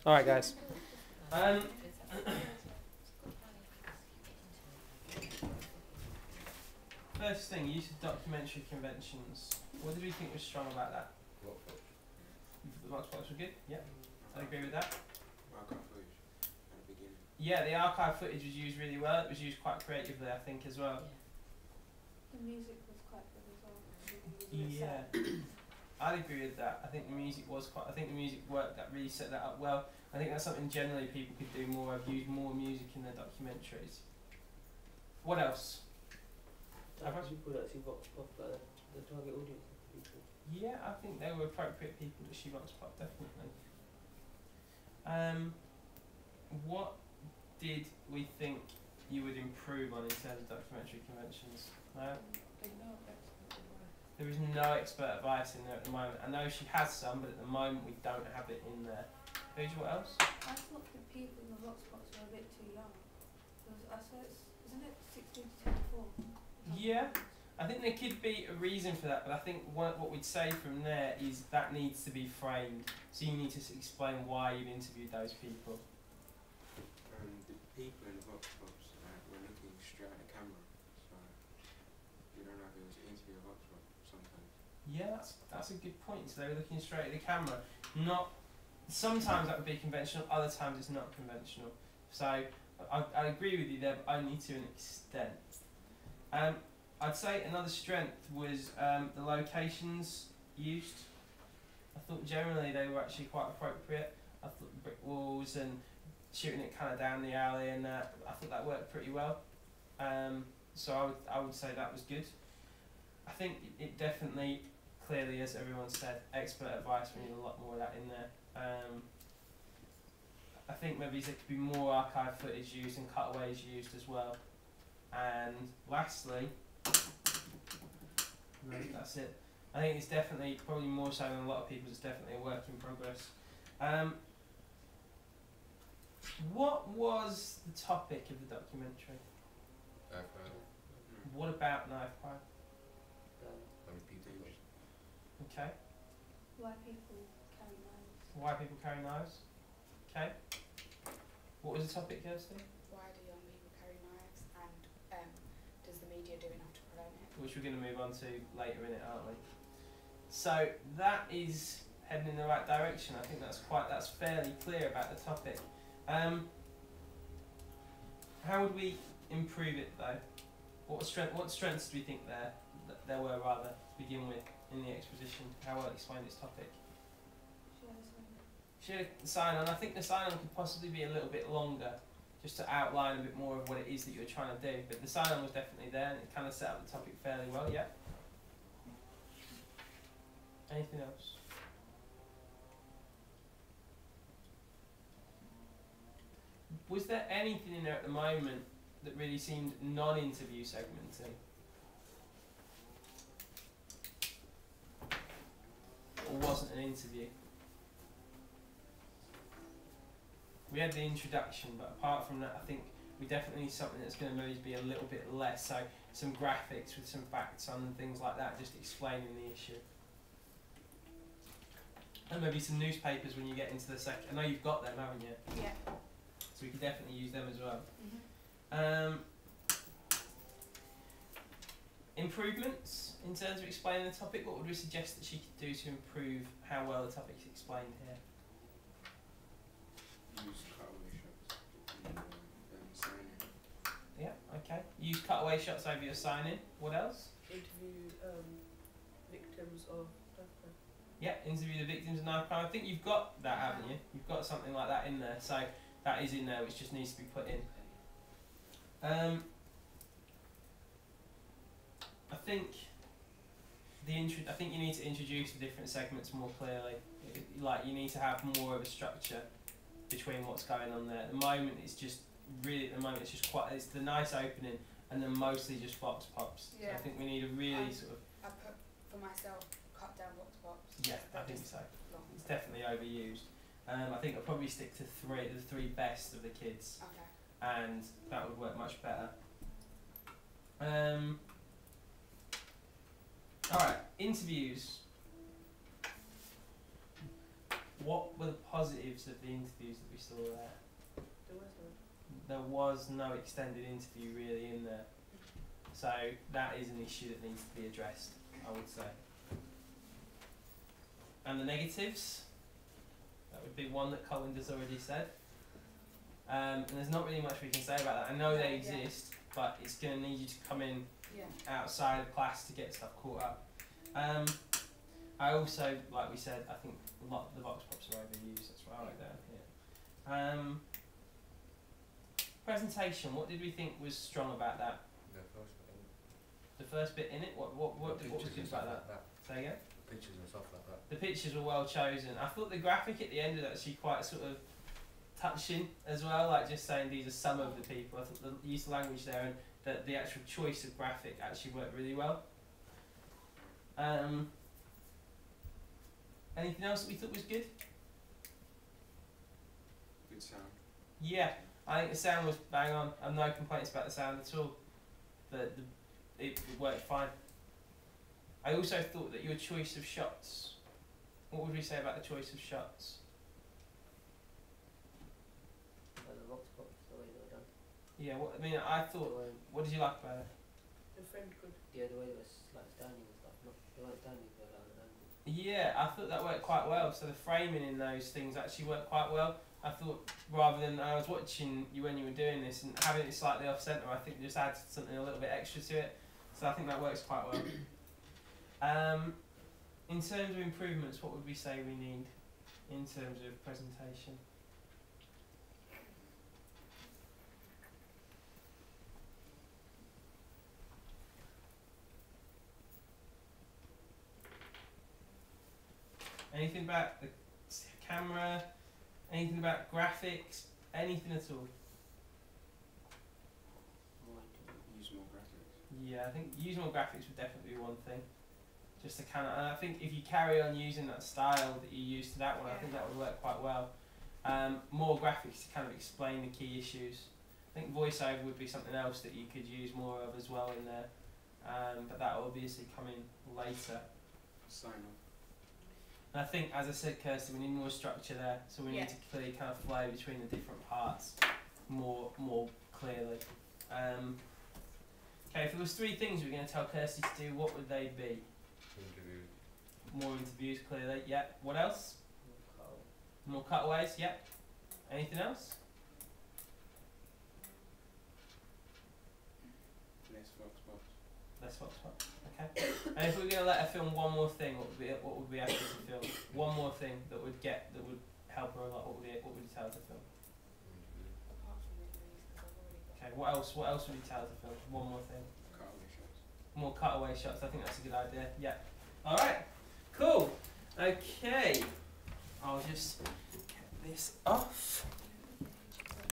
All right, guys. First thing, use of documentary conventions. What did we think was strong about that? The box plots were good. Yeah, I agree with that. Archive footage at the beginning. Yeah, the archive footage was used really well. It was used quite creatively, I think, as well. The music was quite good as well. Yeah, I'd agree with that. I think the music was quite. I think the music worked. That really set that up well. I think that's something generally people could do more of. Use more music in their documentaries. What else? People that see Vox Pop, like the target audience of people. Yeah, I think they were appropriate people that she Vox Pop, definitely. What did we think you would improve on in terms of documentary conventions? No? There is no expert advice in there at the moment. I know she has some, but at the moment we don't have it in there. What else? I thought the people in the Vox Pops were a bit too young. I saw isn't it 16 to 24? Yeah, I think there could be a reason for that, but I think what we'd say from there is that needs to be framed. So you need to explain why you've interviewed those people. The people in the Vox Pops were looking straight at the camera, so you don't know if it was an interview of Vox Pop sometimes. Yeah, that's a good point. So they were looking straight at the camera. Not sometimes that would be conventional, other times it's not conventional. So I agree with you there, but only to an extent. I'd say another strength was the locations used. I thought generally they were actually quite appropriate. I thought the brick walls and shooting it kind of down the alley and I thought that worked pretty well. So I would say that was good. I think it definitely, clearly, as everyone said, expert advice. We need a lot more of that in there. I think maybe there could be more archive footage used and cutaways used as well. And lastly, no, that's it. I think it's definitely, probably more so than a lot of people, it's definitely a work in progress. What was the topic of the documentary? What about knife crime? Okay. Why people carry knives. Why people carry knives? Okay. What was the topic, Kirsty? Why do young people carry knives, and does the media do enough to prevent it? Which we're going to move on to later in it, aren't we? So that is heading in the right direction. I think that's fairly clear about the topic. How would we improve it though? What strengths do we think there were rather to begin with in the exposition? How well explain this topic? Share the sign-on. I think the sign-on could possibly be a little bit longer, just to outline a bit more of what it is that you're trying to do. But the sign-on was definitely there, and it kind of set up the topic fairly well. Yeah. Anything else? Was there anything in there at the moment that really seemed non-interview segmenting? Or wasn't an interview? We had the introduction, but apart from that, I think we definitely need something that's going to maybe be a little bit less. So some graphics with some facts on and things like that, just explaining the issue. And maybe some newspapers when you get into the second. I know you've got them, haven't you? Yeah. So we could definitely use them as well. Mm-hmm. Improvements in terms of explaining the topic. What would we suggest that she could do to improve how well the topic's explained here? Use cutaway shots and signing. Yeah, okay. Use cutaway shots over your sign-in. What else? Interview victims of knife crime. Yeah, interview the victims of knife crime. I think you've got that, haven't you? You've got something like that in there. So that is in there, which just needs to be put in. I think you need to introduce the different segments more clearly. Like you need to have more of a structure between what's going on there. At the moment, it's just really it's the nice opening and then mostly just Vox Pops. Yeah. So I think we need a really sort of. I put for myself cut down Vox Pops. Yeah, I think so. Long. It's definitely overused. I think I'll probably stick to the three best of the kids, Okay. and that would work much better. Alright, interviews. what were the positives of the interviews that we saw there? There was one. There was no extended interview really in there. So that is an issue that needs to be addressed, I would say. And the negatives? That would be one that Colin has already said. And there's not really much we can say about that. I know they Yeah. exist, but it's going to need you to come in Yeah. outside of class to get stuff caught up. I also, like we said, I think a lot of the vox pops are overused. That's what I like down here. Presentation. What did we think was strong about that? The first bit, The first bit in it. What was pictures good and about stuff that? like that. Say again. Pictures and stuff like that. The pictures were well chosen. I thought the graphic at the end was actually quite sort of touching as well, like just saying these are some of the people. I thought the use of language there and that the actual choice of graphic actually worked really well. Anything else that we thought was good? Good sound. Yeah, I think the sound was bang on. I have no complaints about the sound at all. It worked fine. I also thought that your choice of shots. What would we say about the choice of shots? Like the vox pops, the way they were done. Yeah, what I mean, I They thought. weren't, What did you like about it? The friend could. yeah, the way they were like standing and stuff. Not, they weren't standing, they were like on an angle. Yeah, I thought that worked quite well. So the framing in those things actually worked quite well. I thought rather than I was watching you when you were doing this and having it slightly off centre, I think it just adds something a little bit extra to it. So I think that works quite well. In terms of improvements, what would we say we need in terms of presentation? Anything about the camera? Anything about graphics? Anything at all? More into Use more graphics. Yeah, I think use more graphics would definitely be one thing. Just to kind of, and I think if you carry on using that style that you used to that one, I think that would work quite well. More graphics to kind of explain the key issues. I think voiceover would be something else that you could use more of as well in there. But that will obviously come in later. Sign off. And I think, as I said, Kirsty, we need more structure there, so we Yeah. need to clearly kind of flow between the different parts more clearly. Okay, if there was three things we were going to tell Kirsty to do, what would they be? Interviews. More interviews, clearly. Yep. What else? more colour. More cutaways. Yep. Anything else? Less vox pops. Less Fox Pop. Okay. And if we were going to let her film one more thing, what would we ask her to film? One more thing that would help her a lot. What would you tell her to film? Interviews. Apart from interviews, because I've already got. Okay. What else? What else would you tell her to film? One more thing. Cutaway shots. More cutaway shots. I think that's a good idea. Yeah. All right. Cool. Okay. I'll just get this off.